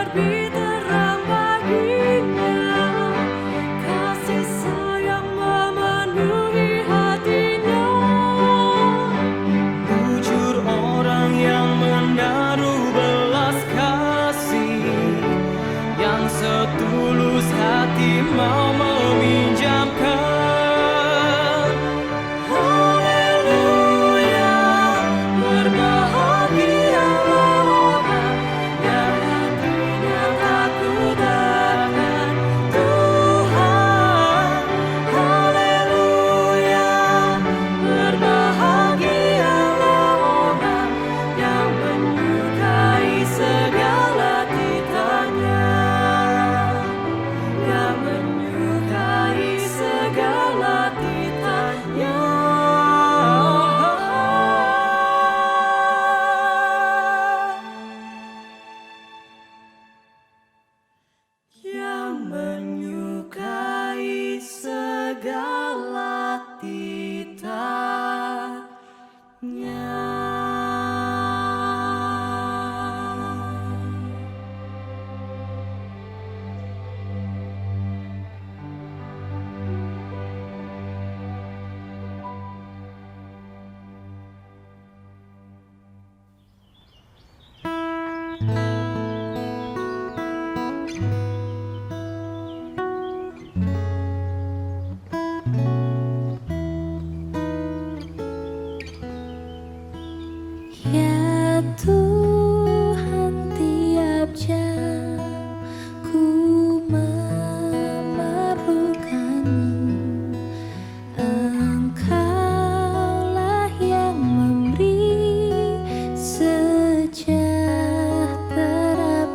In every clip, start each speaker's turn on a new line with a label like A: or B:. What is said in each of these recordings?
A: lebih terang baginya, kasih sayang memenuhi hatinya.
B: Bujur orang yang menaruh belas kasih, yang setulus hati mau meminjamkan.
A: Haleluya, berbahagialah orang yang hatinya takut akan Tuhan. Haleluya, berbahagialah orang yang menyukai segala titanya, yang menyukai segala titanya. Yang menyukai segala titanya. Ya Tuhan, tiap jam ku memerlukan-Mu. Engkaulah yang memberi sejahtera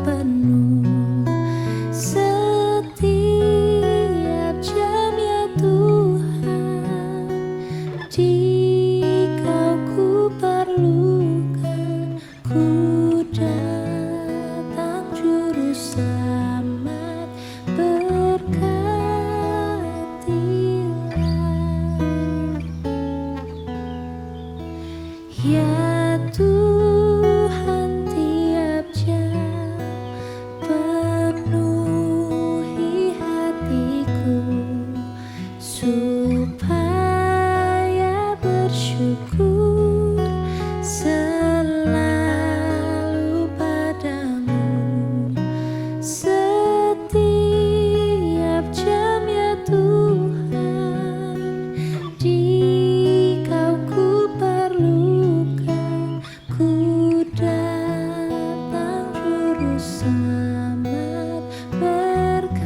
A: penuh setiap jam, ya Tuhan. Jika ku perlukan, ku datang juru selamat, berkatilah. Ya Tuhan, tiap jam penuhi hatiku supaya bersyukur selalu padamu. Setiap jam, ya Tuhan, jika ku perlukan, ku datang juru selamat, berkatilah.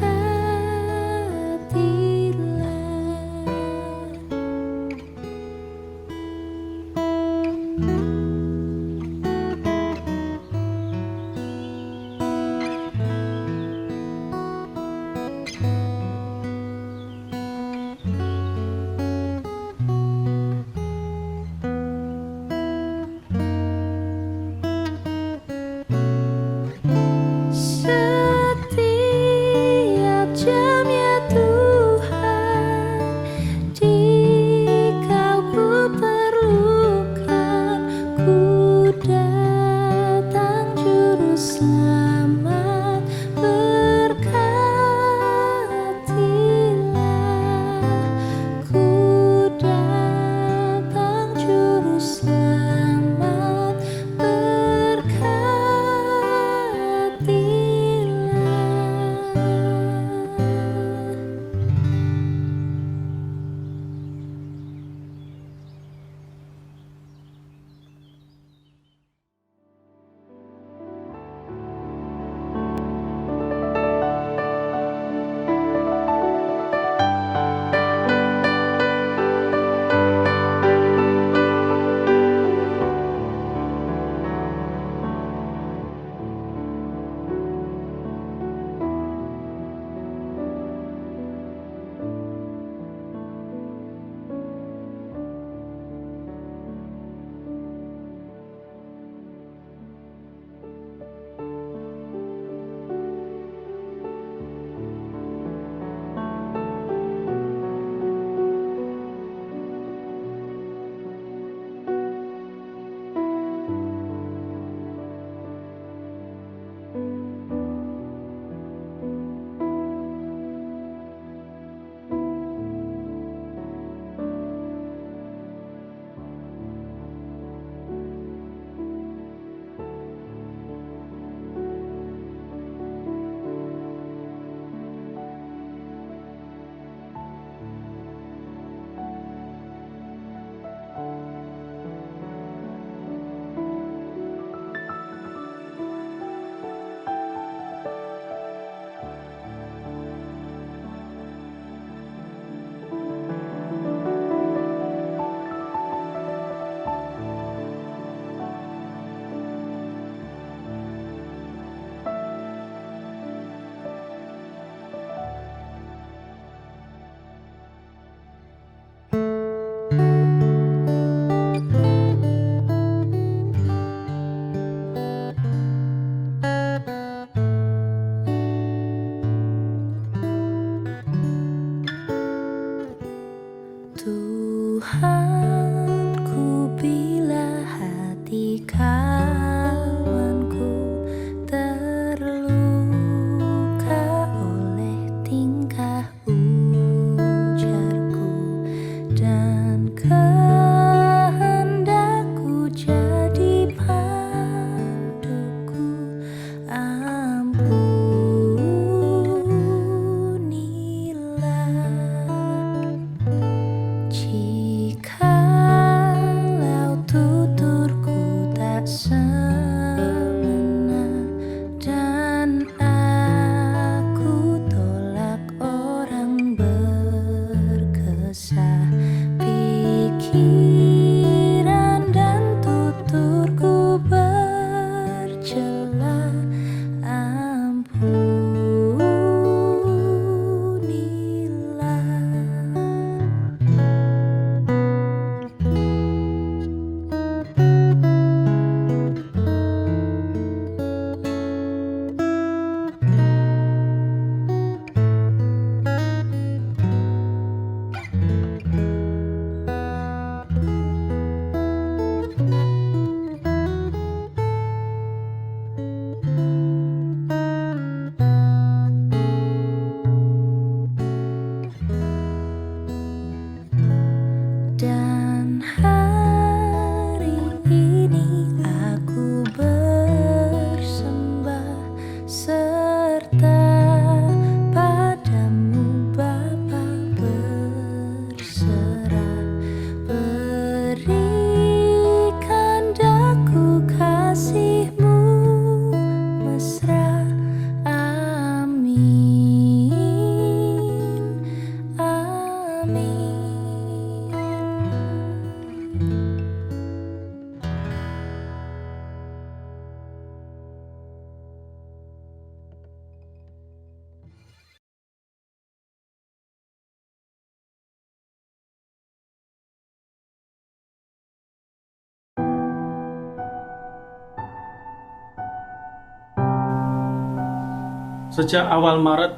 C: Sejak awal Maret,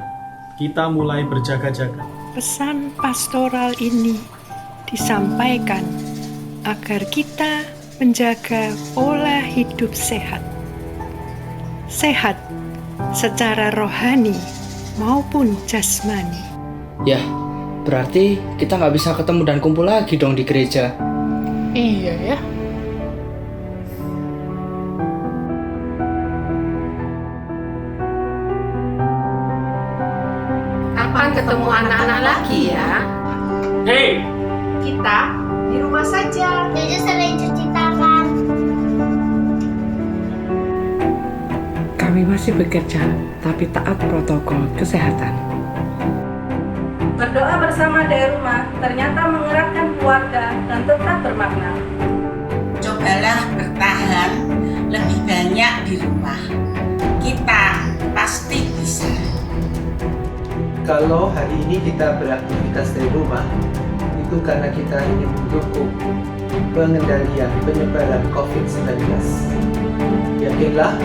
C: kita mulai berjaga-jaga.
D: Pesan pastoral ini disampaikan agar kita menjaga pola hidup sehat. Sehat secara rohani maupun jasmani.
E: Ya, berarti kita nggak bisa ketemu dan kumpul lagi dong di gereja.
F: Iya ya.
G: Kapan ketemu anak-anak lagi ya?
C: Hei,
G: Kita di rumah saja.
A: Jadi sering cuci tangan.
F: Kami masih bekerja, tapi taat protokol kesehatan.
H: Berdoa bersama dari rumah ternyata mengeratkan keluarga dan tetap bermakna.
I: Cobalah bertahan lebih banyak di rumah. Kita pasti bisa.
J: Kalau hari ini kita beraktivitas dari rumah, itu karena kita ingin mendukung pengendalian penyebaran COVID-19. Yakinlah,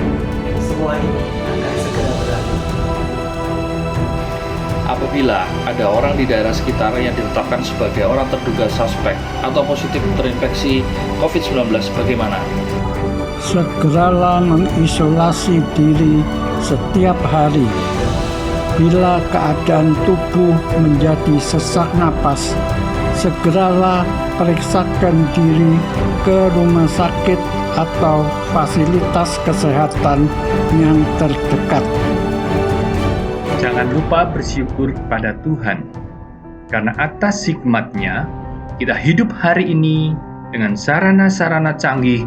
J: semua ini akan segera berakhir.
K: Apabila ada orang di daerah sekitar yang ditetapkan sebagai orang terduga suspek atau positif terinfeksi COVID-19, bagaimana?
L: Segeralah mengisolasi diri setiap hari. Bila keadaan tubuh menjadi sesak napas, segeralah periksakan diri ke rumah sakit atau fasilitas kesehatan yang terdekat.
M: Jangan lupa bersyukur kepada Tuhan, karena atas hikmat-Nya kita hidup hari ini dengan sarana-sarana canggih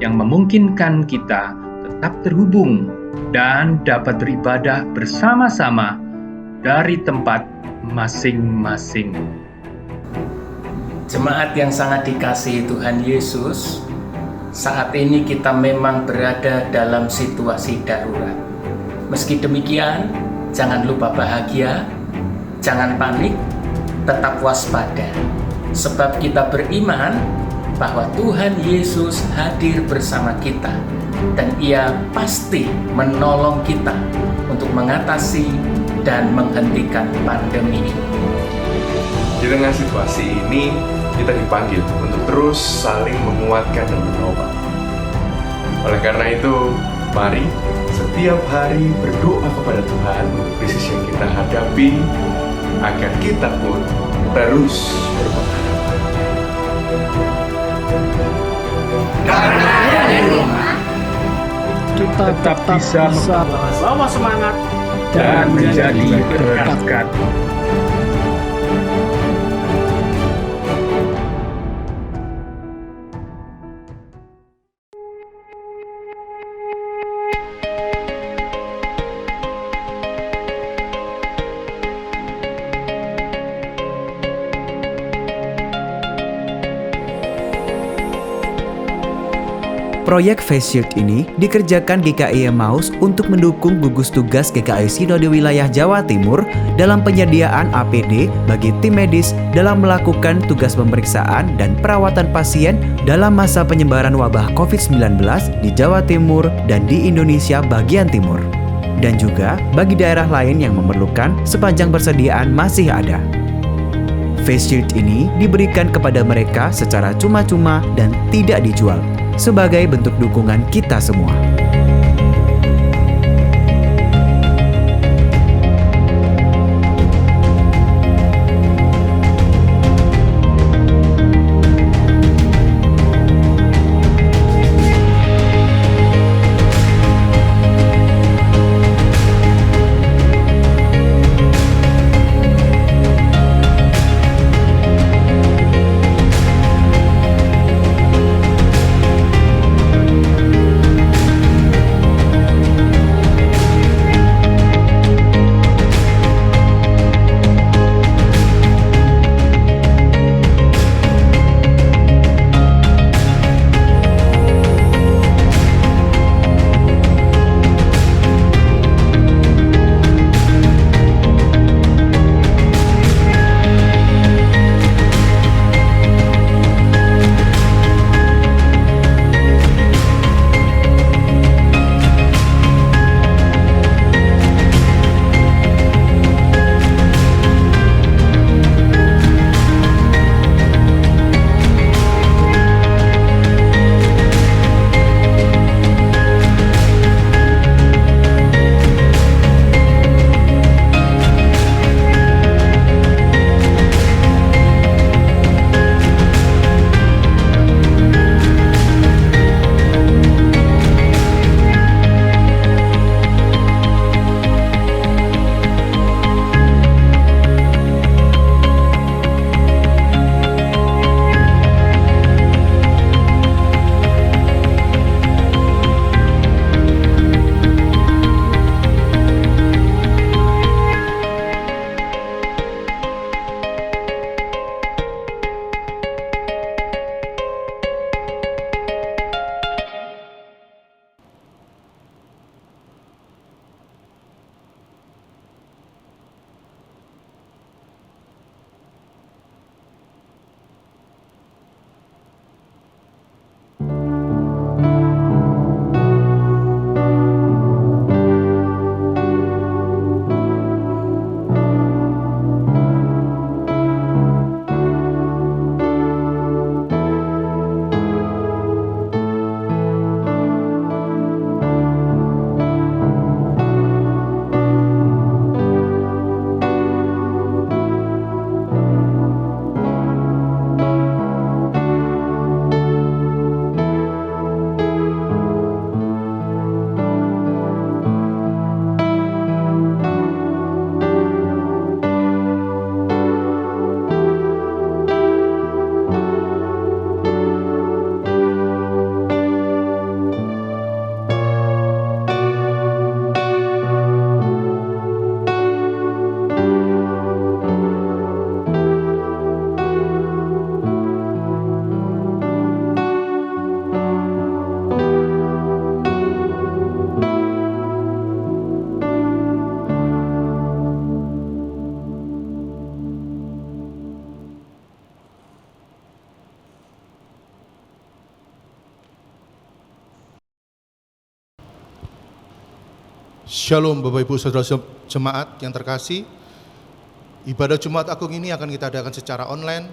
M: yang memungkinkan kita tetap terhubung dan dapat beribadah bersama-sama dari tempat masing-masing.
N: Jemaat yang sangat dikasihi Tuhan Yesus, saat ini kita memang berada dalam situasi darurat. Meski demikian, jangan lupa bahagia, jangan panik, tetap waspada. Sebab kita beriman bahwa Tuhan Yesus hadir bersama kita dan Ia pasti menolong kita untuk mengatasi dan menghentikan pandemi ini.
O: Di tengah situasi ini, kita dipanggil untuk terus saling menguatkan dan menolong. Oleh karena itu, mari setiap hari berdoa kepada Tuhan untuk krisis yang kita hadapi, agar kita pun terus berpengharapan.
L: Karena ada di rumah, kita tetap bisa
C: bawa semangat
M: dan menjadi berkat.
P: Proyek Face Shield ini dikerjakan GKI Emmaus untuk mendukung gugus tugas GKI Sinode Wilayah Jawa Timur dalam penyediaan APD bagi tim medis dalam melakukan tugas pemeriksaan dan perawatan pasien dalam masa penyebaran wabah COVID-19 di Jawa Timur dan di Indonesia bagian timur. Dan juga bagi daerah lain yang memerlukan sepanjang persediaan masih ada. Face Shield ini diberikan kepada mereka secara cuma-cuma dan tidak dijual, sebagai bentuk dukungan kita semua.
Q: Shalom Bapak Ibu Saudara Jemaat yang terkasih. Ibadah Jumat Agung ini akan kita adakan secara online.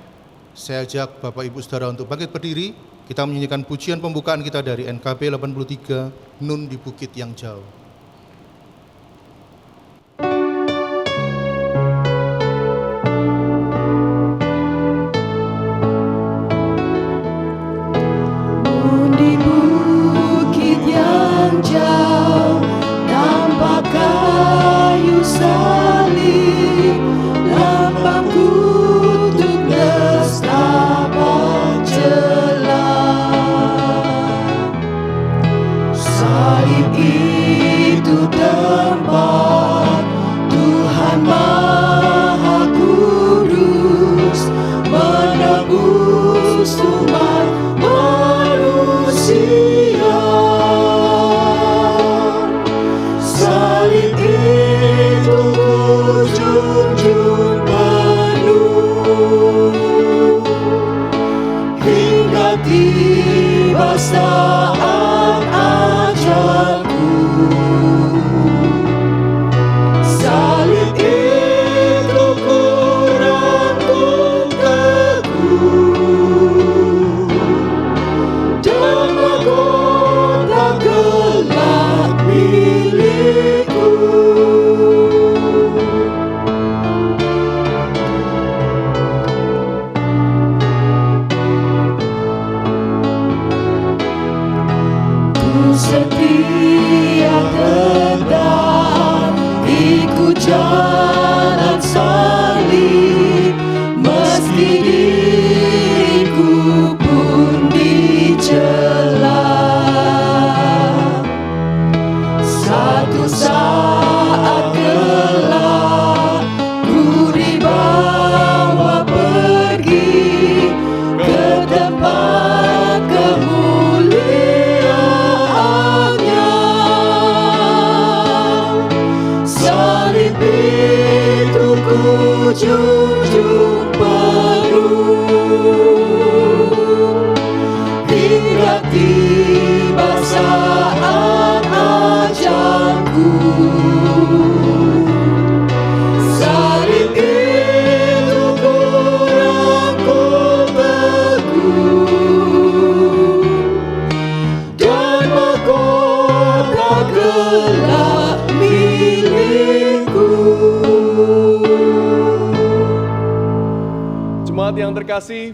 Q: Saya ajak Bapak Ibu Saudara untuk bangkit berdiri. Kita menyanyikan pujian pembukaan kita dari NKB 83, Nun di Bukit yang Jauh.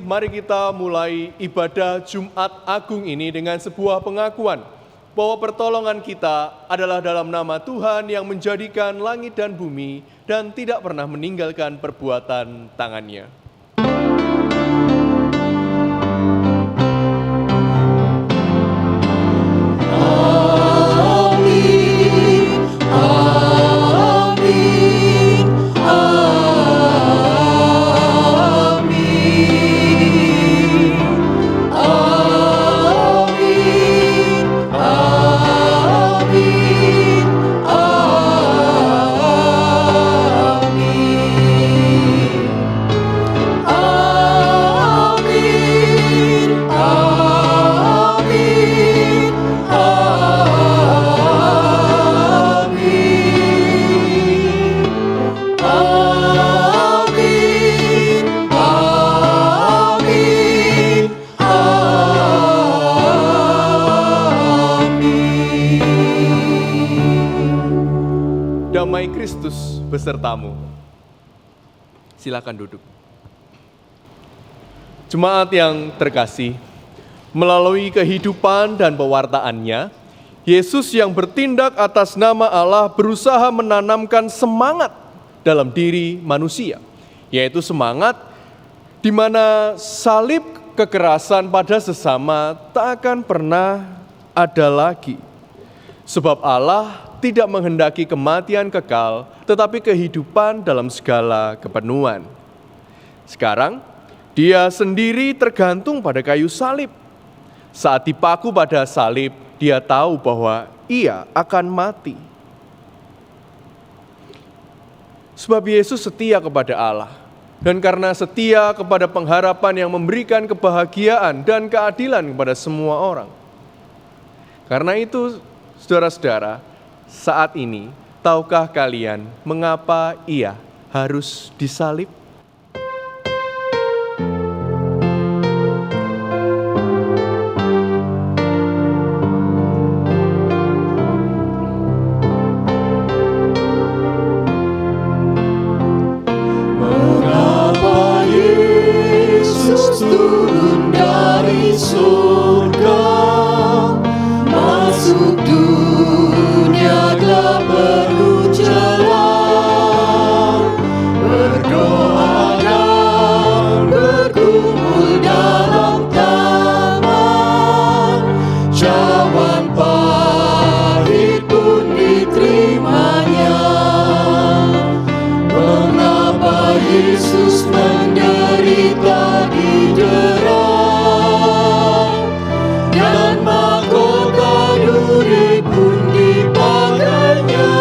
R: Mari kita mulai ibadah Jumat Agung ini dengan sebuah pengakuan bahwa pertolongan kita adalah dalam nama Tuhan yang menjadikan langit dan bumi dan tidak pernah meninggalkan perbuatan tangannya. Damai Kristus besertamu. Silakan duduk. Jemaat yang terkasih, melalui kehidupan dan pewartaannya, Yesus yang bertindak atas nama Allah berusaha menanamkan semangat dalam diri manusia, yaitu semangat di mana salib kekerasan pada sesama tak akan pernah ada lagi. Sebab Allah tidak menghendaki kematian kekal, tetapi kehidupan dalam segala kepenuhan. Sekarang, Dia sendiri tergantung pada kayu salib. Saat dipaku pada salib, Dia tahu bahwa Ia akan mati. Sebab Yesus setia kepada Allah. Dan karena setia kepada pengharapan yang memberikan kebahagiaan dan keadilan kepada semua orang. Karena itu, saudara-saudara, saat ini tahukah kalian mengapa ia harus disalib?
B: Mengapa Yesus turun dari surga, masuk dunia gelap berjalan, berdoa dan bergumul dalam taman, cawan pahit pun diterimanya. Mengapa Yesus menderita didera, dan mahkota duri pun dipakainya?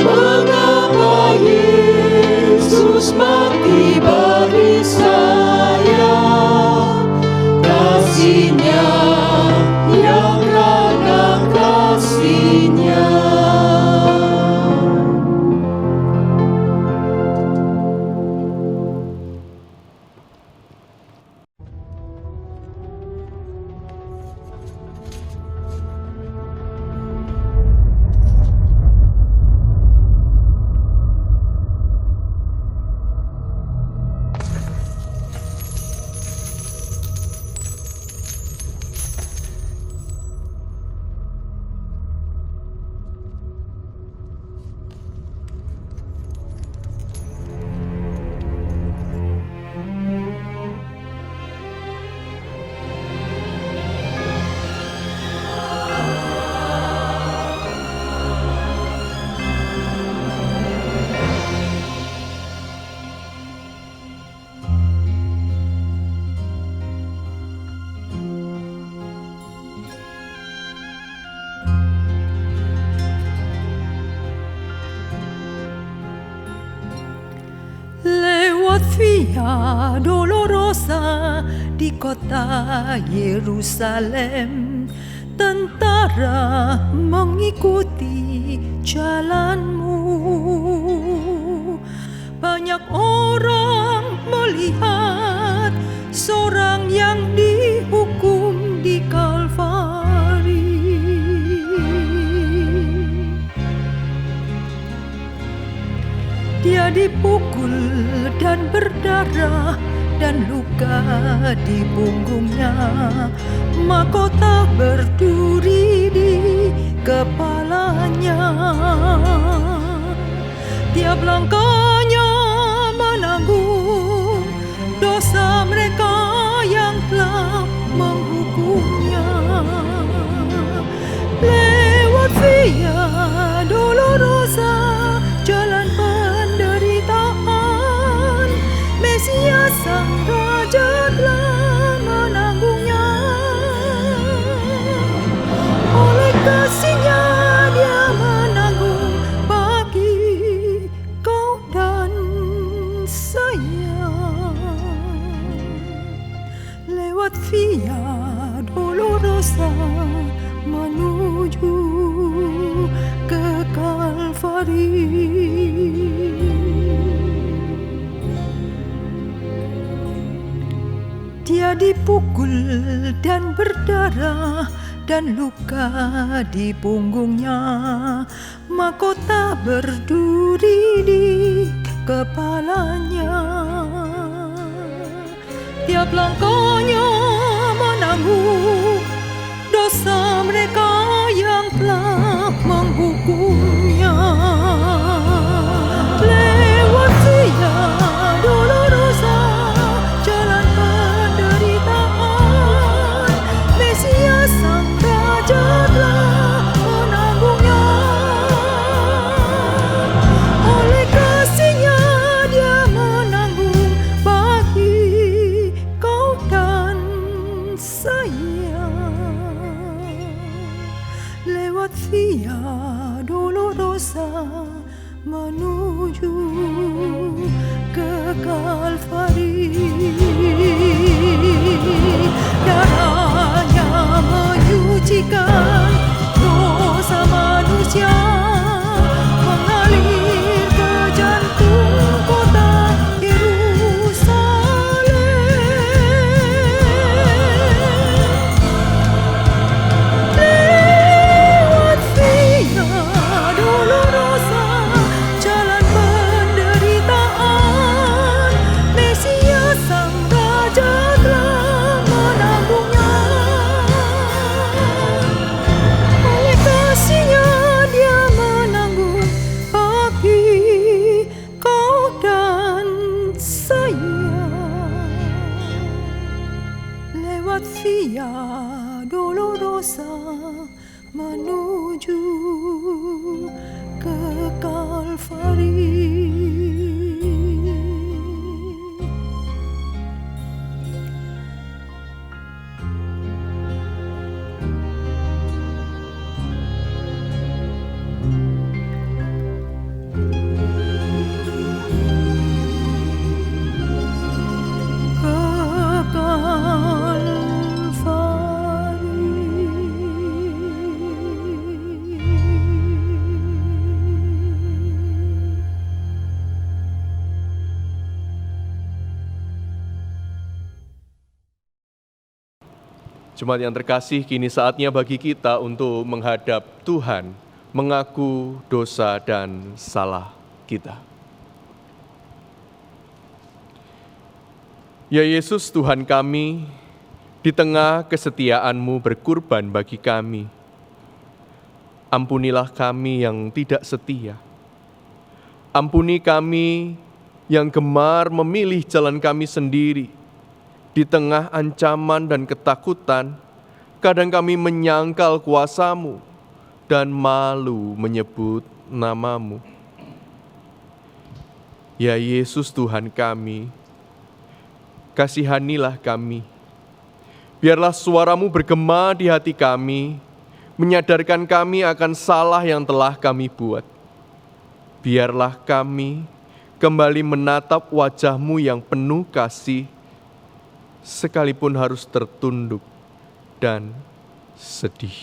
B: Mengapa Yesus mati bagi saya? Kasih-Nya yang karena kasih-Nya.
D: Lewat Via Dolorosa di kota Yerusalem, tentara mengikuti jalanmu. Banyak orang melihat seorang yang dihukum di Kalvari. Dia dipukul dan berdarah, dan luka di punggungnya, mahkota berduri di kepalanya. Tiap langkahnya menanggung dosa mereka yang telah menghukumnya. Lewat Via Dolorosa, jalan penderitaan, Mesias Sang Raja telah menanggungnya. Oleh kasih-Nya Dia menanggung bagi kau dan saya. Lewat Via Dolorosa menuju ke Kalvari. Dia dipukul dan berdarah, dan luka di punggungnya, mahkota berduri di kepalanya. Tiap langkahnya menanggung dosa mereka yang telah menghukumnya. Lewat Via Dolorosa, jalan penderitaan, Mesias Sang Raja telah menanggungnya. Oleh kasih-Nya Dia menanggung bagi kau dan saya. Lewat Via Dolorosa menuju ke Kalvari. Darahnya menyucikan dosa manusia. ke Kalvari.
R: Jemaat yang terkasih, kini saatnya bagi kita untuk menghadap Tuhan, mengaku dosa dan salah kita. Ya Yesus Tuhan kami, di tengah kesetiaan-Mu berkurban bagi kami, ampunilah kami yang tidak setia. Ampuni kami yang gemar memilih jalan kami sendiri. Di tengah ancaman dan ketakutan, kadang kami menyangkal kuasa-Mu dan malu menyebut nama-Mu. Ya Yesus Tuhan kami, kasihanilah kami. Biarlah suara-Mu bergema di hati kami, menyadarkan kami akan salah yang telah kami buat. Biarlah kami kembali menatap wajah-Mu yang penuh kasih, sekalipun harus tertunduk dan sedih.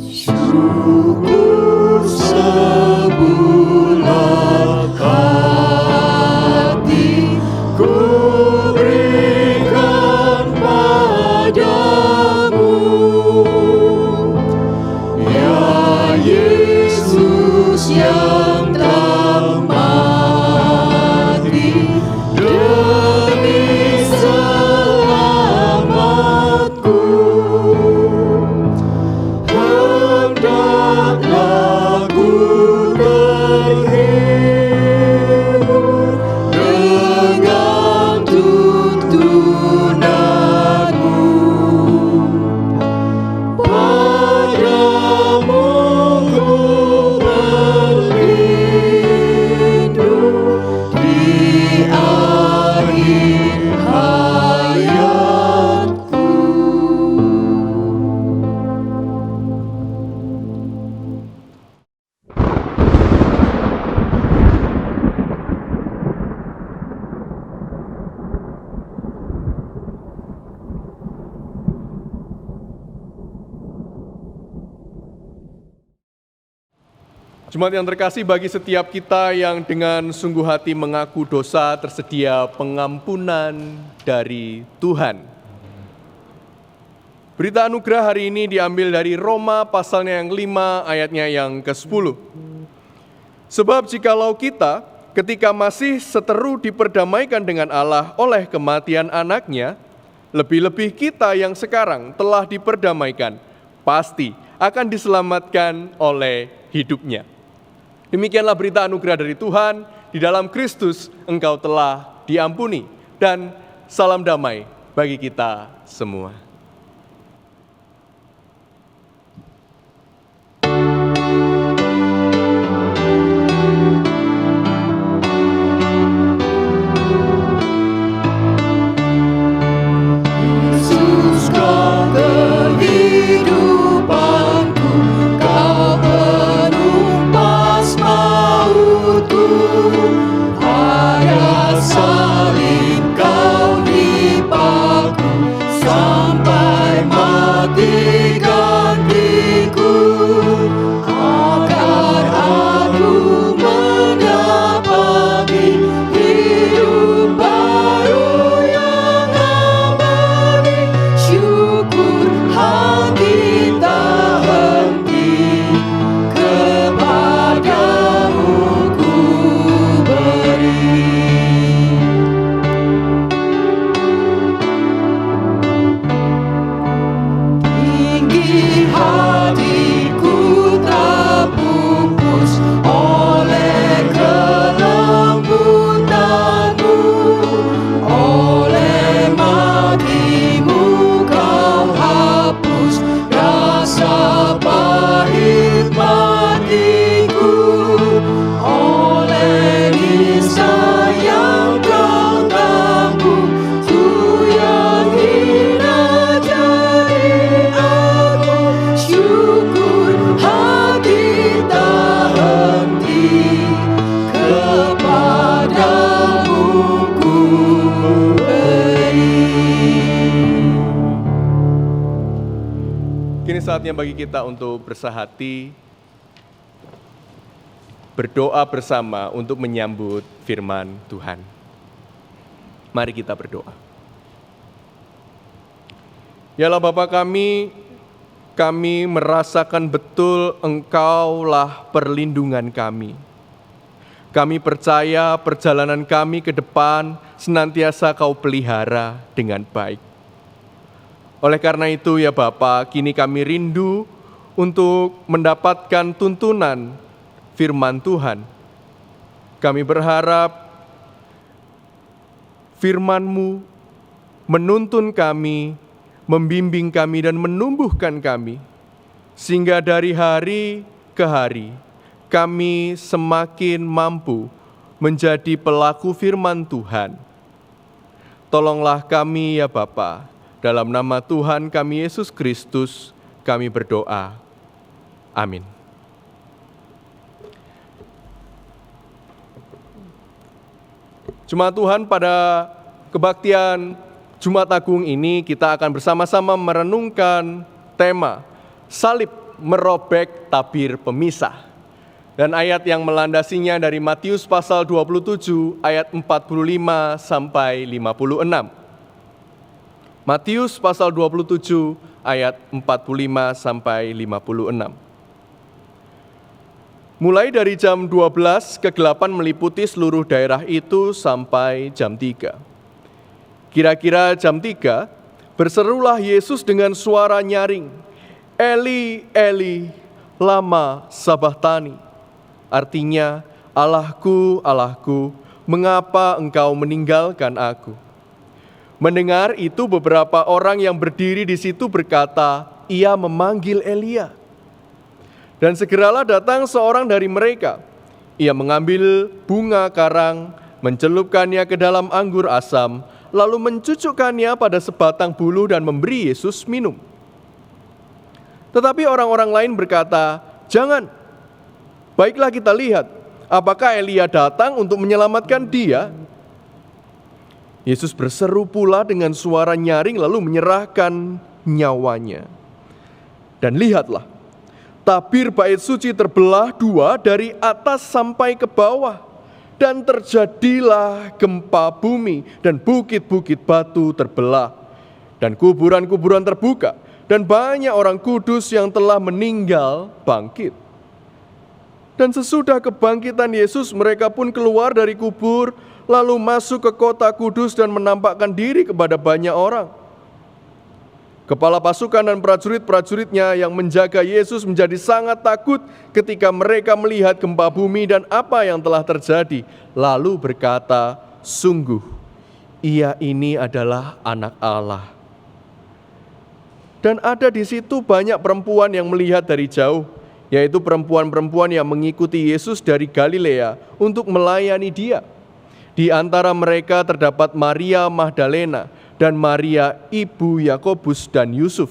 B: Syukur sebulat hati ku berikan padamu, ya Yesus yang telah mati demi selamatku. Hendaklah ku terhibur dengan tuntunanmu. Padamu ku berlindung di akhir hayatku.
R: Jemaat yang terkasih, bagi setiap kita yang dengan sungguh hati mengaku dosa, tersedia pengampunan dari Tuhan. Berita anugerah hari ini diambil dari Roma pasalnya yang 5 ayatnya yang ke-10. Sebab jikalau kita ketika masih seteru diperdamaikan dengan Allah oleh kematian anaknya, lebih-lebih kita yang sekarang telah diperdamaikan, pasti akan diselamatkan oleh hidupnya. Demikianlah berita anugerah dari Tuhan, di dalam Kristus engkau telah diampuni, dan salam damai bagi kita semua.
B: Yesus kau kehidupanku, kau penumpas mautku, ada salib kau dipaku sampai
R: saatnya bagi kita untuk bersahati, berdoa bersama untuk menyambut firman Tuhan. Mari kita berdoa. Yalah Bapa kami merasakan betul Engkaulah perlindungan kami. Kami percaya perjalanan kami ke depan senantiasa Kau pelihara dengan baik. Oleh karena itu ya Bapa, kini kami rindu untuk mendapatkan tuntunan firman Tuhan. Kami berharap firman-Mu menuntun kami, membimbing kami dan menumbuhkan kami, sehingga dari hari ke hari kami semakin mampu menjadi pelaku firman Tuhan. Tolonglah kami ya Bapa, dalam nama Tuhan kami Yesus Kristus kami berdoa. Amin. Jemaat Tuhan, pada kebaktian Jumat Agung ini kita akan bersama-sama merenungkan tema salib merobek tabir pemisah. Dan ayat yang melandasinya dari Matius pasal 27 ayat 45 sampai 56. Matius pasal 27 ayat 45 sampai 56. Mulai dari jam 12 kegelapan meliputi seluruh daerah itu sampai jam 3. Kira-kira jam 3, berserulah Yesus dengan suara nyaring, Eli, Eli, lama sabachthani. Artinya, Allahku, Allahku, mengapa engkau meninggalkan aku? Mendengar itu beberapa orang yang berdiri di situ berkata, ia memanggil Elia. Dan segeralah datang seorang dari mereka. Ia mengambil bunga karang, mencelupkannya ke dalam anggur asam, lalu mencucukkannya pada sebatang buluh dan memberi Yesus minum. Tetapi orang-orang lain berkata, jangan, baiklah kita lihat, apakah Elia datang untuk menyelamatkan dia? Yesus berseru pula dengan suara nyaring lalu menyerahkan nyawanya. Dan lihatlah, tabir bait suci terbelah dua dari atas sampai ke bawah. Dan terjadilah gempa bumi dan bukit-bukit batu terbelah. Dan kuburan-kuburan terbuka. Dan banyak orang kudus yang telah meninggal bangkit. Dan sesudah kebangkitan Yesus, mereka pun keluar dari kubur, lalu masuk ke kota kudus dan menampakkan diri kepada banyak orang. Kepala pasukan dan prajurit-prajuritnya yang menjaga Yesus menjadi sangat takut ketika mereka melihat gempa bumi dan apa yang telah terjadi. Lalu berkata, sungguh, ia ini adalah anak Allah. Dan ada di situ banyak perempuan yang melihat dari jauh, yaitu perempuan-perempuan yang mengikuti Yesus dari Galilea untuk melayani dia. Di antara mereka terdapat Maria Magdalena, dan Maria ibu Yakobus dan Yusuf,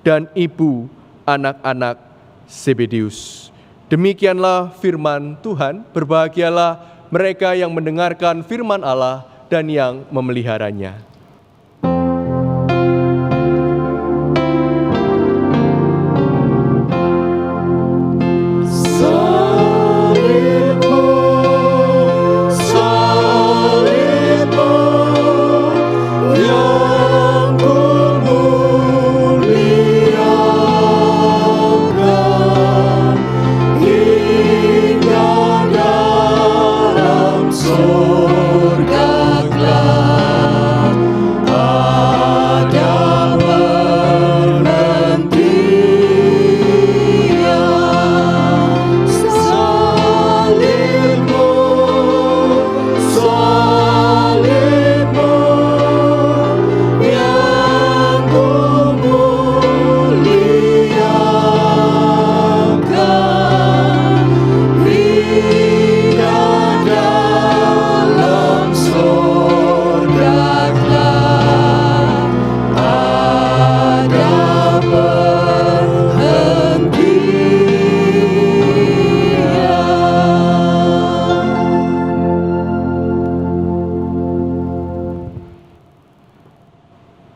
R: dan ibu anak-anak Zebedeus. Demikianlah firman Tuhan. Berbahagialah mereka yang mendengarkan firman Allah dan yang memeliharanya.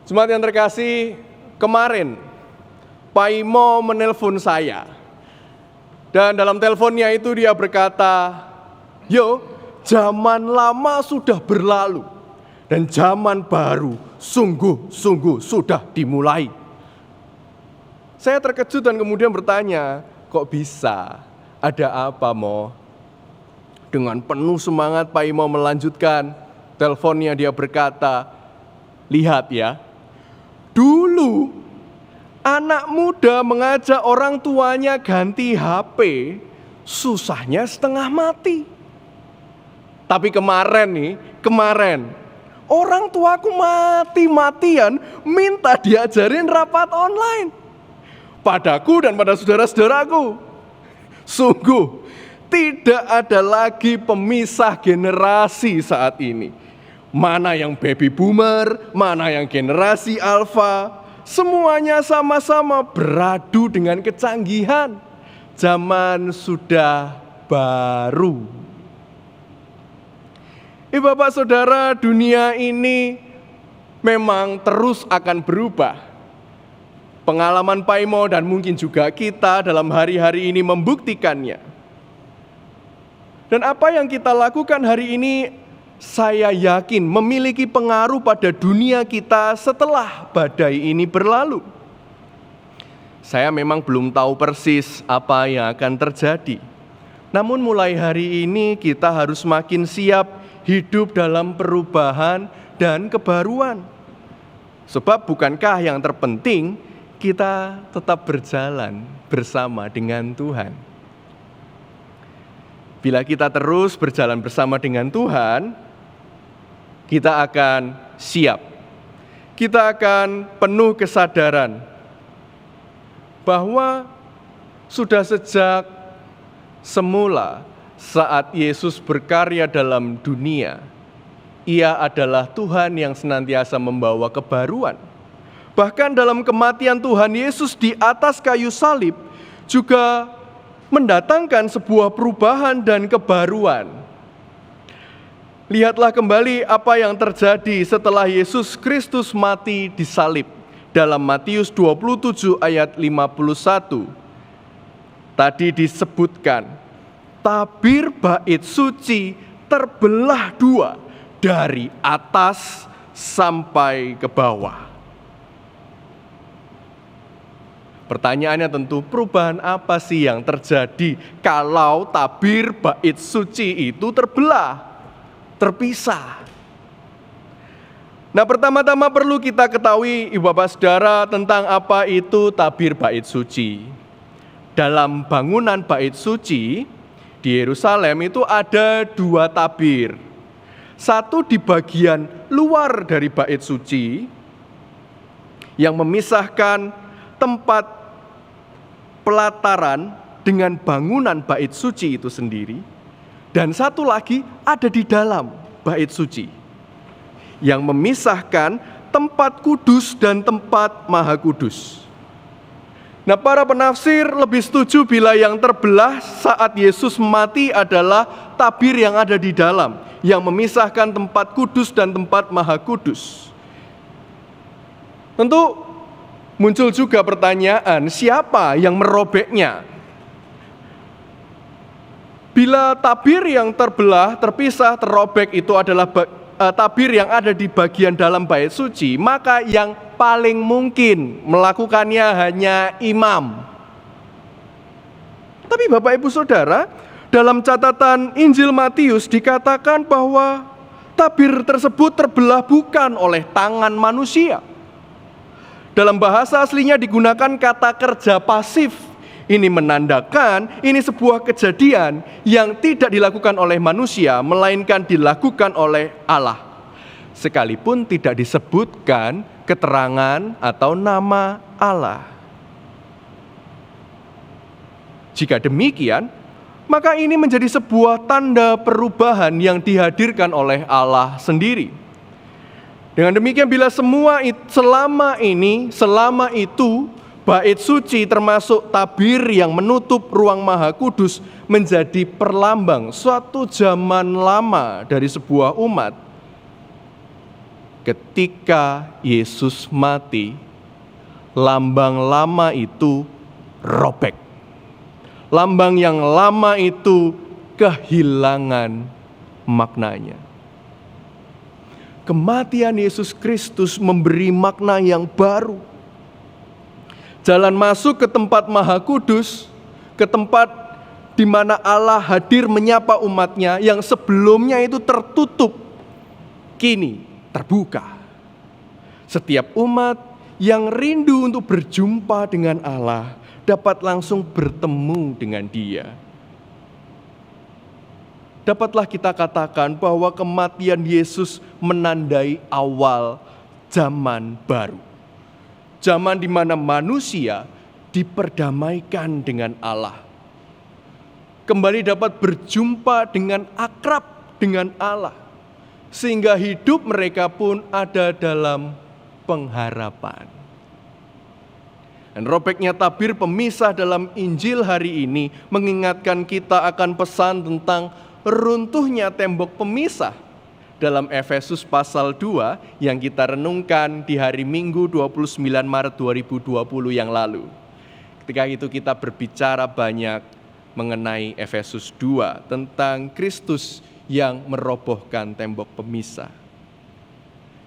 R: Jemaat yang terkasih, kemarin Pak Imo menelpon saya. Dan dalam teleponnya itu dia berkata, "Yo, zaman lama sudah berlalu dan zaman baru sungguh-sungguh sudah dimulai." Saya terkejut dan kemudian bertanya, "Kok bisa? Ada apa, Mo?" Dengan penuh semangat Pak Imo melanjutkan teleponnya, dia berkata, "Lihat ya, dulu anak muda mengajak orang tuanya ganti HP, susahnya setengah mati. Tapi kemarin, orang tuaku mati-matian minta diajarin rapat online padaku dan pada saudara-saudaraku. Sungguh, tidak ada lagi pemisah generasi saat ini. Mana yang baby boomer, mana yang generasi alpha, semuanya sama-sama beradu dengan kecanggihan. Zaman sudah baru." Bapak saudara, dunia ini memang terus akan berubah. Pengalaman Pak Imo dan mungkin juga kita dalam hari-hari ini membuktikannya. Dan apa yang kita lakukan hari ini, saya yakin memiliki pengaruh pada dunia kita setelah badai ini berlalu. Saya memang belum tahu persis apa yang akan terjadi. Namun mulai hari ini kita harus makin siap hidup dalam perubahan dan kebaruan. Sebab bukankah yang terpenting kita tetap berjalan bersama dengan Tuhan. Bila kita terus berjalan bersama dengan Tuhan, kita akan siap. Kita akan penuh kesadaran bahwa sudah sejak semula saat Yesus berkarya dalam dunia, Ia adalah Tuhan yang senantiasa membawa kebaruan. Bahkan dalam kematian Tuhan Yesus di atas kayu salib juga mendatangkan sebuah perubahan dan kebaruan. Lihatlah kembali apa yang terjadi setelah Yesus Kristus mati di salib dalam Matius 27 ayat 51. Tadi disebutkan, tabir bait suci terbelah dua dari atas sampai ke bawah. Pertanyaannya tentu, perubahan apa sih yang terjadi kalau tabir bait suci itu terbelah, terpisah? Nah, pertama-tama perlu kita ketahui, Ibu Bapak Saudara, tentang apa itu tabir bait suci. Dalam bangunan bait suci di Yerusalem itu ada dua tabir. Satu di bagian luar dari bait suci yang memisahkan tempat pelataran dengan bangunan bait suci itu sendiri, dan satu lagi ada di dalam bait suci yang memisahkan tempat kudus dan tempat maha kudus. Nah, para penafsir lebih setuju bila yang terbelah saat Yesus mati adalah tabir yang ada di dalam, yang memisahkan tempat kudus dan tempat maha kudus. Tentu muncul juga pertanyaan, siapa yang merobeknya? Bila tabir yang terbelah, terpisah, terrobek itu adalah tabir yang ada di bagian dalam bait suci, maka yang paling mungkin melakukannya hanya imam. Tapi Bapak Ibu Saudara, dalam catatan Injil Matius dikatakan bahwa tabir tersebut terbelah bukan oleh tangan manusia. Dalam bahasa aslinya digunakan kata kerja pasif. Ini menandakan ini sebuah kejadian yang tidak dilakukan oleh manusia, melainkan dilakukan oleh Allah. Sekalipun tidak disebutkan keterangan atau nama Allah. Jika demikian, maka ini menjadi sebuah tanda perubahan yang dihadirkan oleh Allah sendiri. Dengan demikian, bila selama itu bait suci termasuk tabir yang menutup ruang maha kudus menjadi perlambang suatu zaman lama dari sebuah umat, ketika Yesus mati, lambang lama itu robek. Lambang yang lama itu kehilangan maknanya. Kematian Yesus Kristus memberi makna yang baru. Jalan masuk ke tempat Maha Kudus, ke tempat di mana Allah hadir menyapa umatnya yang sebelumnya itu tertutup, kini terbuka. Setiap umat yang rindu untuk berjumpa dengan Allah dapat langsung bertemu dengan Dia. Dapatlah kita katakan bahwa kematian Yesus menandai awal zaman baru. Zaman di mana manusia diperdamaikan dengan Allah. Kembali dapat berjumpa dengan akrab dengan Allah. Sehingga hidup mereka pun ada dalam pengharapan. Dan robeknya tabir pemisah dalam Injil hari ini mengingatkan kita akan pesan tentang runtuhnya tembok pemisah dalam Efesus pasal 2 yang kita renungkan di hari Minggu 29 Maret 2020 yang lalu. Ketika itu kita berbicara banyak mengenai Efesus 2 tentang Kristus yang merobohkan tembok pemisah.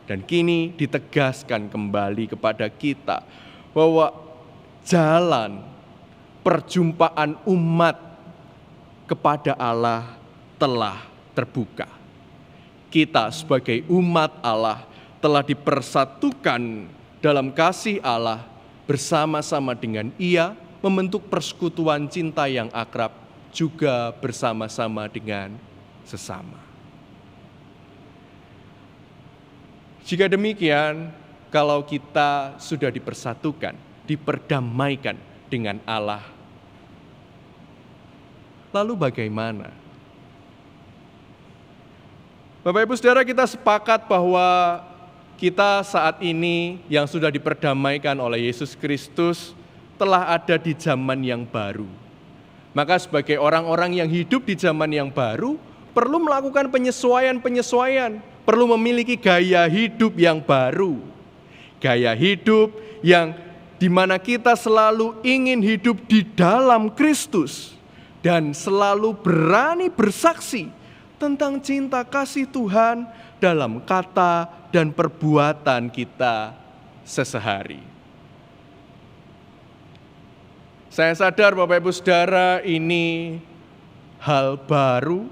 R: Dan kini ditegaskan kembali kepada kita bahwa jalan perjumpaan umat kepada Allah telah terbuka. Kita sebagai umat Allah telah dipersatukan dalam kasih Allah bersama-sama dengan Ia, membentuk persekutuan cinta yang akrab, juga bersama-sama dengan sesama. Jika demikian, kalau kita sudah dipersatukan, diperdamaikan dengan Allah, lalu bagaimana? Bapak Ibu Saudara, kita sepakat bahwa kita saat ini yang sudah diperdamaikan oleh Yesus Kristus telah ada di zaman yang baru. Maka sebagai orang-orang yang hidup di zaman yang baru, perlu melakukan penyesuaian-penyesuaian, perlu memiliki gaya hidup yang baru. Gaya hidup yang dimana kita selalu ingin hidup di dalam Kristus dan selalu berani bersaksi tentang cinta kasih Tuhan dalam kata dan perbuatan kita sehari-hari. Saya sadar Bapak Ibu Saudara, ini hal baru,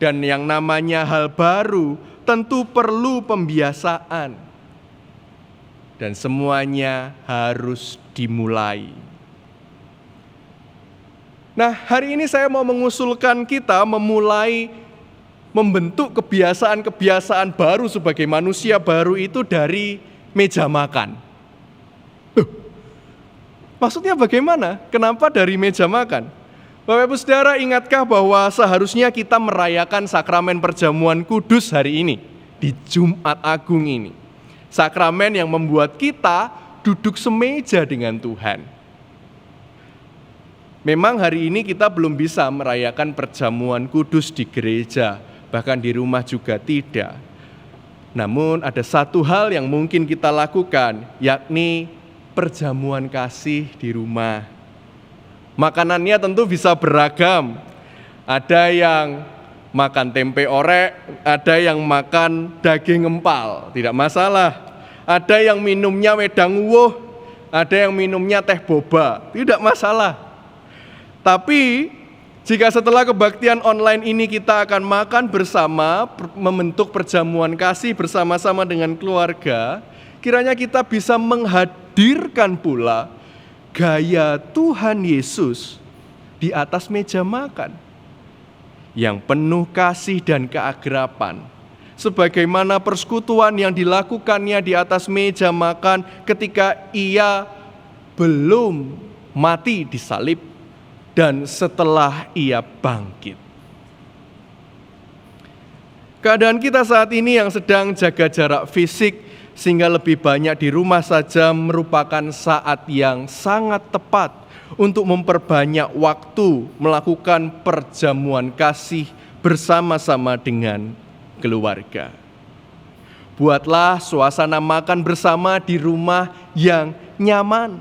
R: dan yang namanya hal baru tentu perlu pembiasaan. Dan semuanya harus dimulai. Nah, hari ini saya mau mengusulkan kita memulai membentuk kebiasaan-kebiasaan baru sebagai manusia baru itu dari meja makan. Maksudnya bagaimana? Kenapa dari meja makan? Bapak Ibu Saudara, ingatkah bahwa seharusnya kita merayakan sakramen perjamuan kudus hari ini, di Jumat Agung ini. Sakramen yang membuat kita duduk semeja dengan Tuhan. Memang hari ini kita belum bisa merayakan perjamuan kudus di gereja, bahkan di rumah juga tidak. Namun ada satu hal yang mungkin kita lakukan, yakni perjamuan kasih di rumah. Makanannya tentu bisa beragam. Ada yang makan tempe orek, ada yang makan daging empal, tidak masalah. Ada yang minumnya wedang uwuh, ada yang minumnya teh boba, tidak masalah. Tapi jika setelah kebaktian online ini kita akan makan bersama, membentuk perjamuan kasih bersama-sama dengan keluarga, kiranya kita bisa menghadirkan pula gaya Tuhan Yesus di atas meja makan, yang penuh kasih dan keakraban, sebagaimana persekutuan yang dilakukannya di atas meja makan ketika Ia belum mati disalib dan setelah Ia bangkit. Keadaan kita saat ini yang sedang jaga jarak fisik sehingga lebih banyak di rumah saja merupakan saat yang sangat tepat untuk memperbanyak waktu melakukan perjamuan kasih bersama-sama dengan keluarga. Buatlah suasana makan bersama di rumah yang nyaman,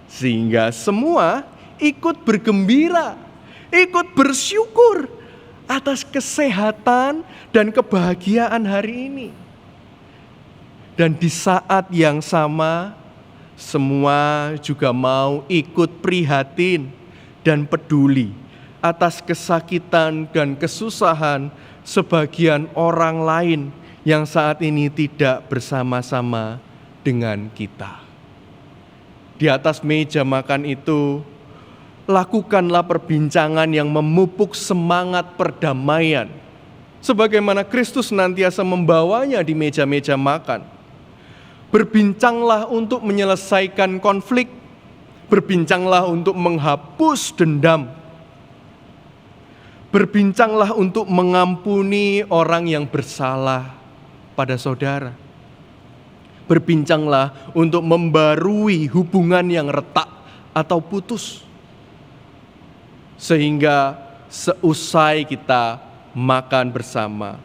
R: sehingga semua ikut bergembira, ikut bersyukur atas kesehatan dan kebahagiaan hari ini. Dan di saat yang sama, semua juga mau ikut prihatin dan peduli atas kesakitan dan kesusahan sebagian orang lain yang saat ini tidak bersama-sama dengan kita. Di atas meja makan itu, lakukanlah perbincangan yang memupuk semangat perdamaian, sebagaimana Kristus senantiasa membawanya di meja-meja makan. Berbincanglah untuk menyelesaikan konflik, berbincanglah untuk menghapus dendam, berbincanglah untuk mengampuni orang yang bersalah pada saudara. Berbincanglah untuk membarui hubungan yang retak atau putus. Sehingga seusai kita makan bersama,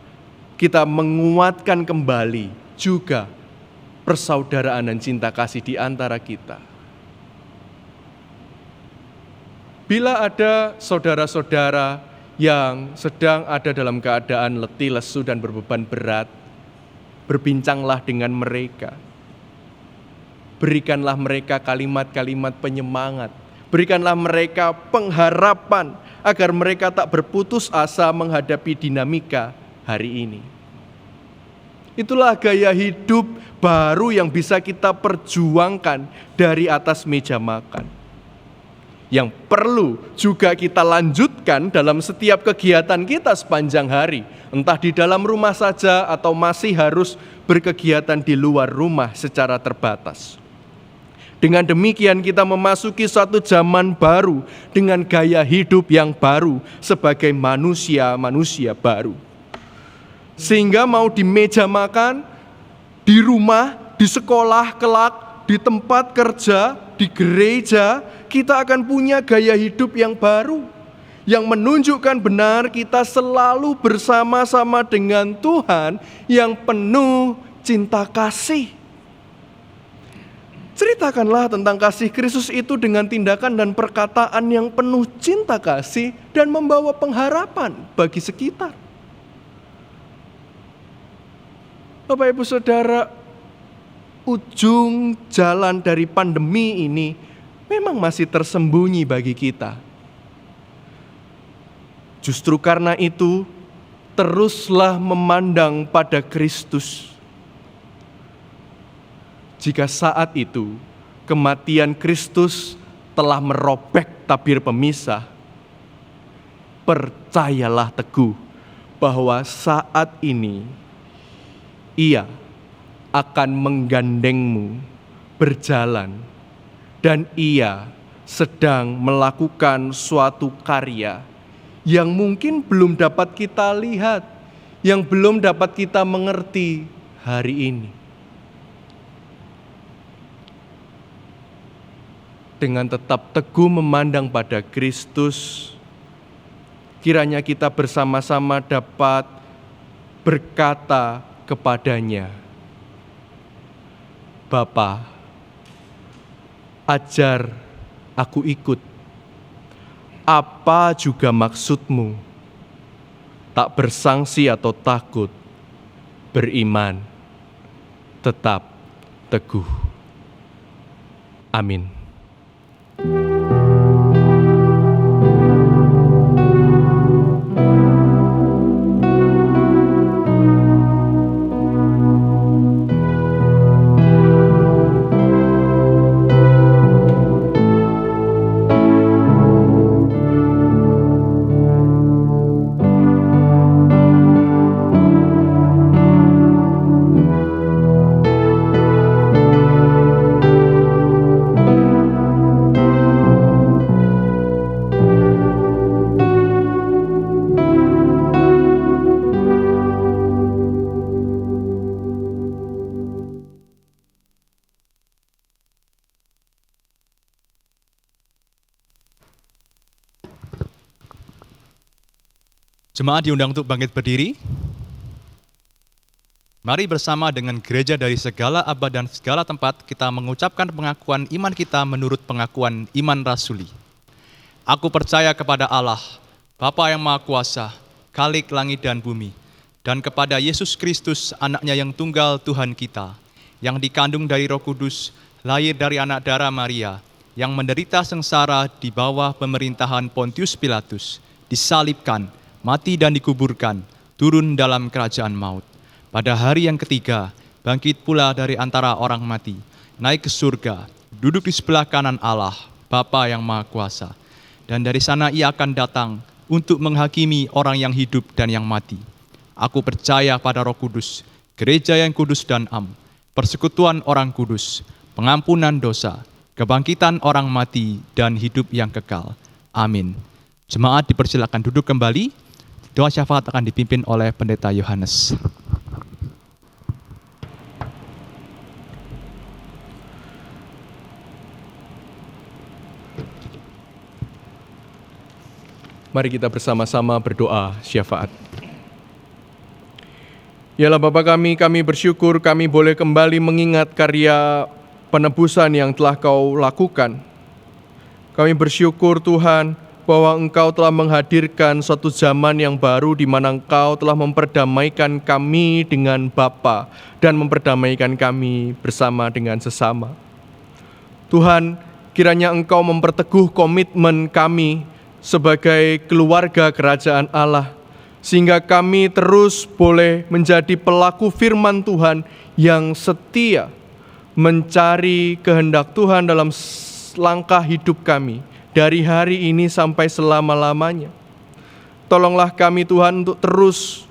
R: kita menguatkan kembali juga persaudaraan dan cinta kasih di antara kita. Bila ada saudara-saudara yang sedang ada dalam keadaan letih, lesu, dan berbeban berat, berbincanglah dengan mereka. Berikanlah mereka kalimat-kalimat penyemangat. Berikanlah mereka pengharapan agar mereka tak berputus asa menghadapi dinamika hari ini. Itulah gaya hidup baru yang bisa kita perjuangkan dari atas meja makan, yang perlu juga kita lanjutkan dalam setiap kegiatan kita sepanjang hari, entah di dalam rumah saja atau masih harus berkegiatan di luar rumah secara terbatas. Dengan demikian kita memasuki suatu zaman baru dengan gaya hidup yang baru sebagai manusia-manusia baru. Sehingga mau di meja makan, di rumah, di sekolah kelak, di tempat kerja, di gereja, kita akan punya gaya hidup yang baru, yang menunjukkan benar kita selalu bersama-sama dengan Tuhan yang penuh cinta kasih. Ceritakanlah tentang kasih Kristus itu dengan tindakan dan perkataan yang penuh cinta kasih dan membawa pengharapan bagi sekitar. Bapak Ibu Saudara, ujung jalan dari pandemi ini memang masih tersembunyi bagi kita. Justru karena itu, teruslah memandang pada Kristus. Jika saat itu kematian Kristus telah merobek tabir pemisah, percayalah teguh bahwa saat ini Ia akan menggandengmu berjalan, dan Ia sedang melakukan suatu karya yang mungkin belum dapat kita lihat, yang belum dapat kita mengerti hari ini. Dengan tetap teguh memandang pada Kristus, kiranya kita bersama-sama dapat berkata kepadanya, Bapa, ajar aku ikut. Apa juga maksudmu? Tak bersangsi atau takut, beriman, tetap teguh. Amin.
S: Jemaat diundang untuk bangkit berdiri. Mari bersama dengan gereja dari segala abad dan segala tempat kita mengucapkan pengakuan iman kita menurut pengakuan iman rasuli. Aku percaya kepada Allah, Bapa yang Maha Kuasa, Khalik langit dan bumi, dan kepada Yesus Kristus, anaknya yang tunggal Tuhan kita, yang dikandung dari Roh Kudus, lahir dari anak darah Maria, yang menderita sengsara di bawah pemerintahan Pontius Pilatus, disalibkan, mati dan dikuburkan, turun dalam kerajaan maut. Pada hari yang ketiga, bangkit pula dari antara orang mati, naik ke surga, duduk di sebelah kanan Allah, Bapa yang Maha Kuasa. Dan dari sana ia akan datang untuk menghakimi orang yang hidup dan yang mati. Aku percaya pada Roh Kudus, gereja yang kudus dan am, persekutuan orang kudus, pengampunan dosa, kebangkitan orang mati, dan hidup yang kekal. Amin. Jemaat dipersilakan duduk kembali. Doa syafaat akan dipimpin oleh Pendeta Yohanes.
R: Mari kita bersama-sama berdoa syafaat. Yalah Bapa kami bersyukur kami boleh kembali mengingat karya penebusan yang telah Kau lakukan. Kami bersyukur Tuhan bahwa Engkau telah menghadirkan suatu zaman yang baru di mana Engkau telah memperdamaikan kami dengan Bapa dan memperdamaikan kami bersama dengan sesama. Tuhan, kiranya Engkau memperteguh komitmen kami sebagai keluarga kerajaan Allah, sehingga kami terus boleh menjadi pelaku firman Tuhan yang setia, mencari kehendak Tuhan dalam langkah hidup kami, dari hari ini sampai selama-lamanya. Tolonglah kami Tuhan untuk terus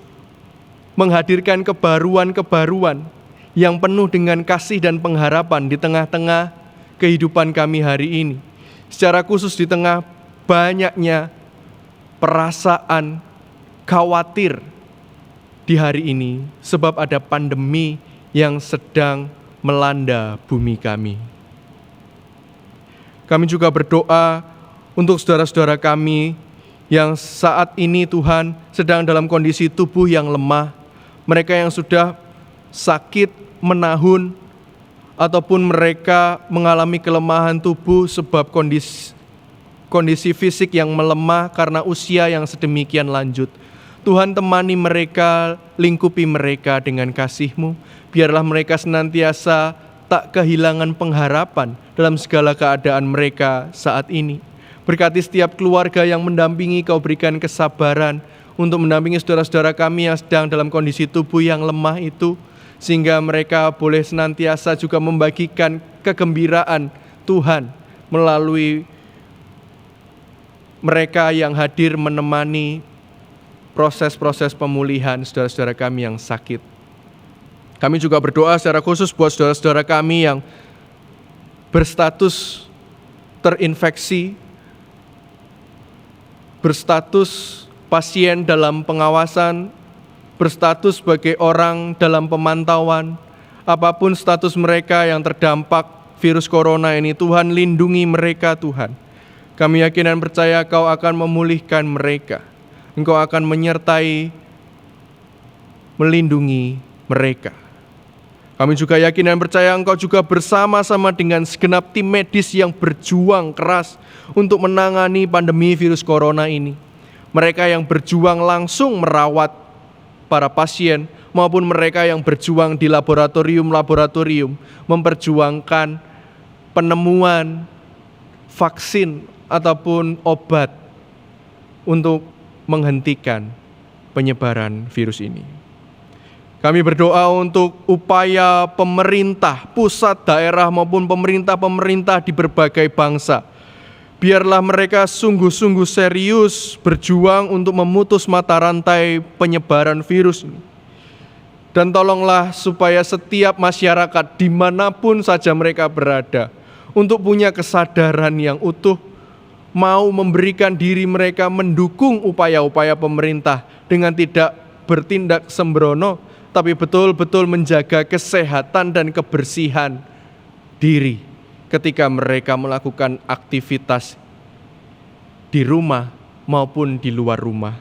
R: menghadirkan kebaruan-kebaruan yang penuh dengan kasih dan pengharapan di tengah-tengah kehidupan kami hari ini. Secara khusus di tengah banyaknya perasaan khawatir di hari ini sebab ada pandemi yang sedang melanda bumi kami. Kami juga berdoa untuk saudara-saudara kami yang saat ini Tuhan sedang dalam kondisi tubuh yang lemah, mereka yang sudah sakit menahun ataupun mereka mengalami kelemahan tubuh sebab kondisi fisik yang melemah karena usia yang sedemikian lanjut. Tuhan temani mereka, lingkupi mereka dengan kasih-Mu. Biarlah mereka senantiasa tak kehilangan pengharapan dalam segala keadaan mereka saat ini. Berkati setiap keluarga yang mendampingi, Kau berikan kesabaran untuk mendampingi saudara-saudara kami yang sedang dalam kondisi tubuh yang lemah itu, sehingga mereka boleh senantiasa juga membagikan kegembiraan Tuhan melalui mereka yang hadir menemani proses-proses pemulihan saudara-saudara kami yang sakit. Kami juga berdoa secara khusus buat saudara-saudara kami yang berstatus terinfeksi, berstatus pasien dalam pengawasan, berstatus sebagai orang dalam pemantauan, apapun status mereka yang terdampak virus corona ini, Tuhan lindungi mereka Tuhan. Kami yakin dan percaya Kau akan memulihkan mereka. Engkau akan menyertai, melindungi mereka. Kami juga yakin dan percaya Engkau juga bersama-sama dengan segenap tim medis yang berjuang keras untuk menangani pandemi virus corona ini. Mereka yang berjuang langsung merawat para pasien maupun mereka yang berjuang di laboratorium-laboratorium memperjuangkan penemuan vaksin ataupun obat untuk menghentikan penyebaran virus ini. Kami berdoa untuk upaya pemerintah, pusat, daerah maupun pemerintah-pemerintah di berbagai bangsa. Biarlah mereka sungguh-sungguh serius berjuang untuk memutus mata rantai penyebaran virus ini. Dan tolonglah supaya setiap masyarakat dimanapun saja mereka berada, untuk punya kesadaran yang utuh, mau memberikan diri mereka mendukung upaya-upaya pemerintah dengan tidak bertindak sembrono, tapi betul-betul menjaga kesehatan dan kebersihan diri ketika mereka melakukan aktivitas di rumah maupun di luar rumah.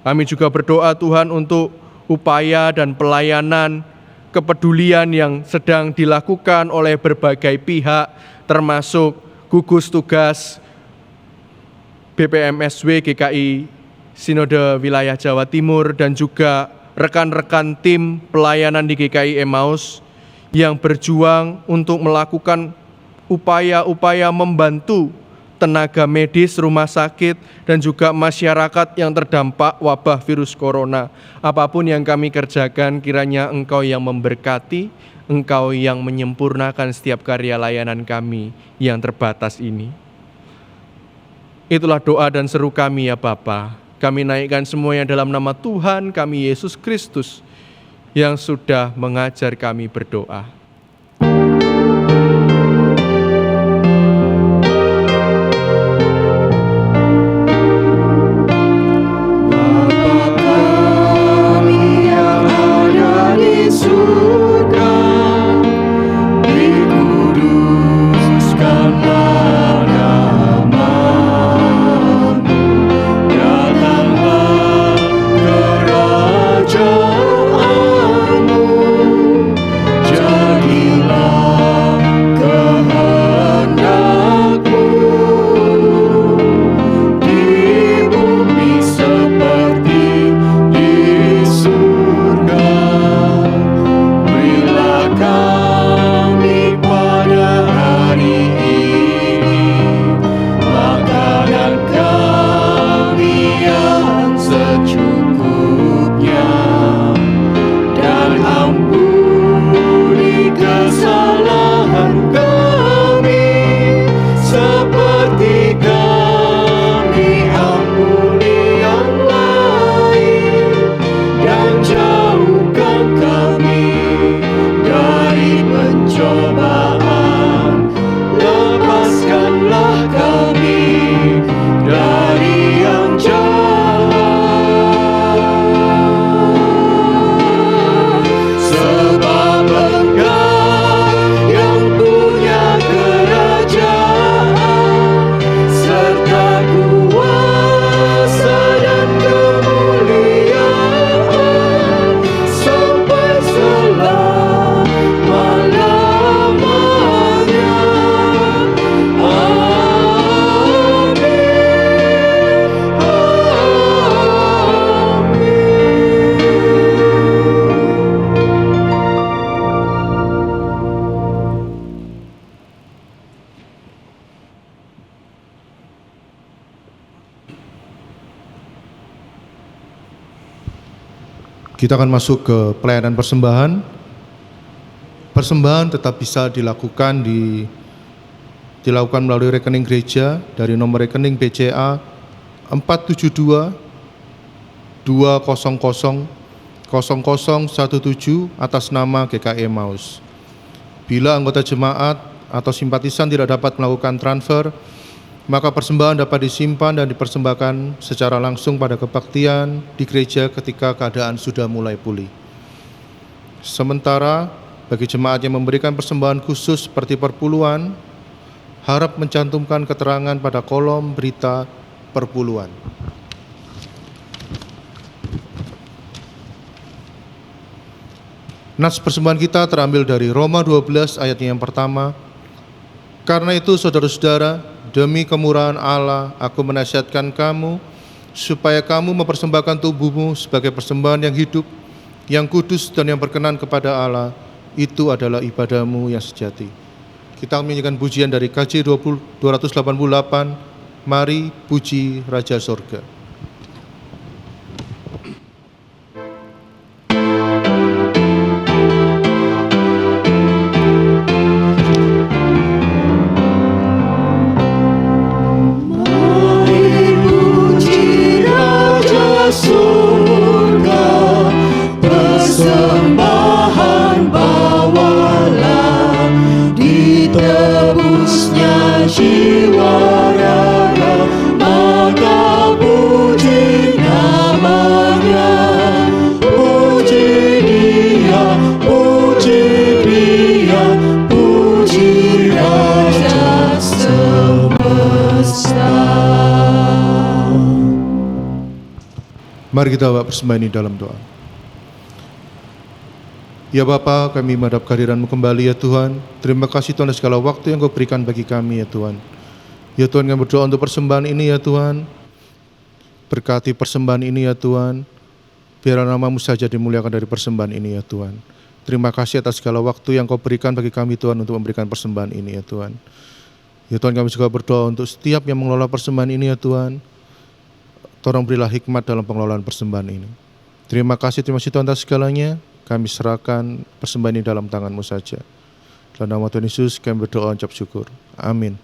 R: Kami juga berdoa Tuhan untuk upaya dan pelayanan kepedulian yang sedang dilakukan oleh berbagai pihak, termasuk gugus tugas BPMSW GKI Sinode Wilayah Jawa Timur dan juga rekan-rekan tim pelayanan di GKI Emmaus yang berjuang untuk melakukan upaya-upaya membantu tenaga medis, rumah sakit, dan juga masyarakat yang terdampak wabah virus corona. Apapun yang kami kerjakan, kiranya Engkau yang memberkati, Engkau yang menyempurnakan setiap karya layanan kami yang terbatas ini. Itulah doa dan seru kami ya Bapa. Kami naikkan semuanya dalam nama Tuhan kami Yesus Kristus yang sudah mengajar kami berdoa.
Q: Kita akan masuk ke pelayanan persembahan. Persembahan tetap bisa dilakukan melalui rekening gereja dari nomor rekening BCA 472 200 0017 atas nama GKI Emmaus. Bila anggota jemaat atau simpatisan tidak dapat melakukan transfer, maka persembahan dapat disimpan dan dipersembahkan secara langsung pada kebaktian di gereja ketika keadaan sudah mulai pulih. Sementara bagi jemaat yang memberikan persembahan khusus seperti perpuluhan, harap mencantumkan keterangan pada kolom berita perpuluhan. Nas persembahan kita terambil dari Roma 12 ayatnya yang pertama. Karena itu saudara-saudara, demi kemurahan Allah, aku menasihatkan kamu, supaya kamu mempersembahkan tubuhmu sebagai persembahan yang hidup, yang kudus dan yang berkenan kepada Allah. Itu adalah ibadahmu yang sejati. Kita menyanyikan pujian dari KJ 288, Mari Puji Raja Sorga.
B: Persembahan bawalah, ditebusnya jiwa raga, maka puji namanya. Puji dia, puji dia, puji Raja semesta.
Q: Mari kita bawa persembahan ini dalam doa. Ya Bapa, kami menghadap kehadiran-Mu kembali ya Tuhan. Terima kasih Tuhan atas segala waktu yang Kau berikan bagi kami ya Tuhan. Ya Tuhan, kami berdoa untuk persembahan ini ya Tuhan. Berkati persembahan ini ya Tuhan. Biarlah nama-Mu saja dimuliakan dari persembahan ini ya Tuhan. Terima kasih atas segala waktu yang Kau berikan bagi kami Tuhan untuk memberikan persembahan ini ya Tuhan. Ya Tuhan, kami juga berdoa untuk setiap yang mengelola persembahan ini ya Tuhan. Tolong berilah hikmat dalam pengelolaan persembahan ini. Terima kasih Tuhan atas segalanya. Kami serahkan persembahan ini dalam tangan-Mu saja. Dalam nama Tuhan Yesus kami berdoa ucap syukur. Amin.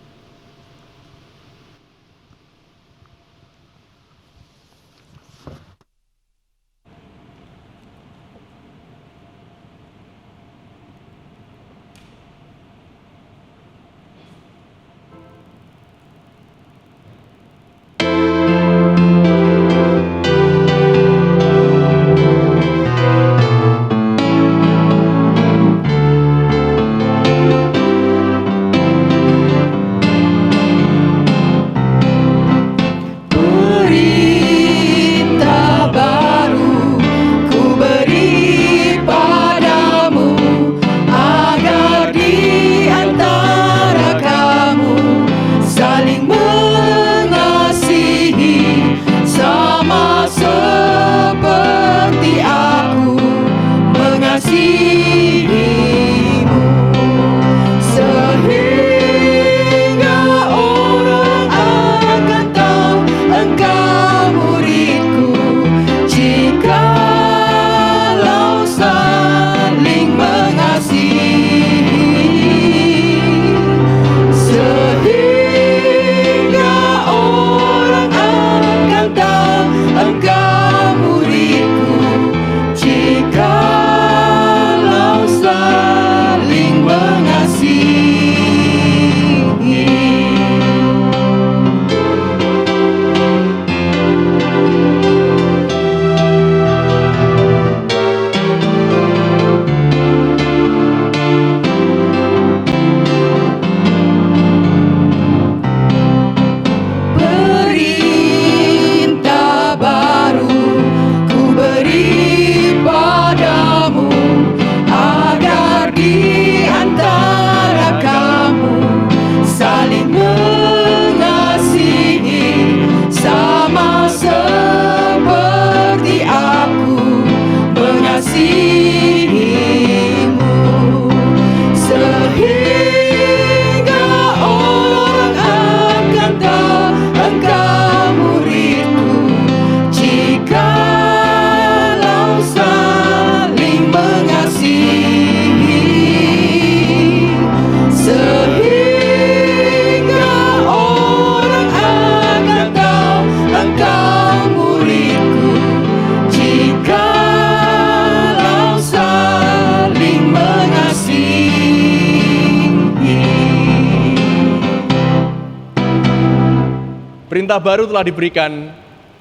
R: Perintah baru telah diberikan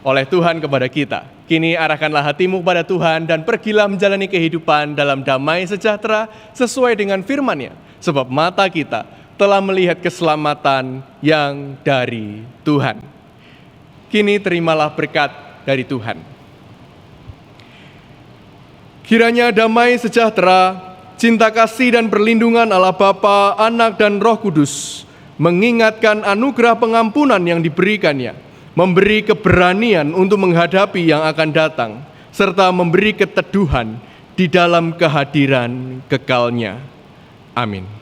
R: oleh Tuhan kepada kita. Kini arahkanlah hatimu kepada Tuhan dan pergilah menjalani kehidupan dalam damai sejahtera sesuai dengan firman-Nya. Sebab mata kita telah melihat keselamatan yang dari Tuhan. Kini terimalah berkat dari Tuhan. Kiranya damai sejahtera, cinta kasih dan perlindungan Allah Bapa, Anak dan Roh Kudus mengingatkan anugerah pengampunan yang diberikannya, memberi keberanian untuk menghadapi yang akan datang, serta memberi keteduhan di dalam kehadiran kekalnya. Amin.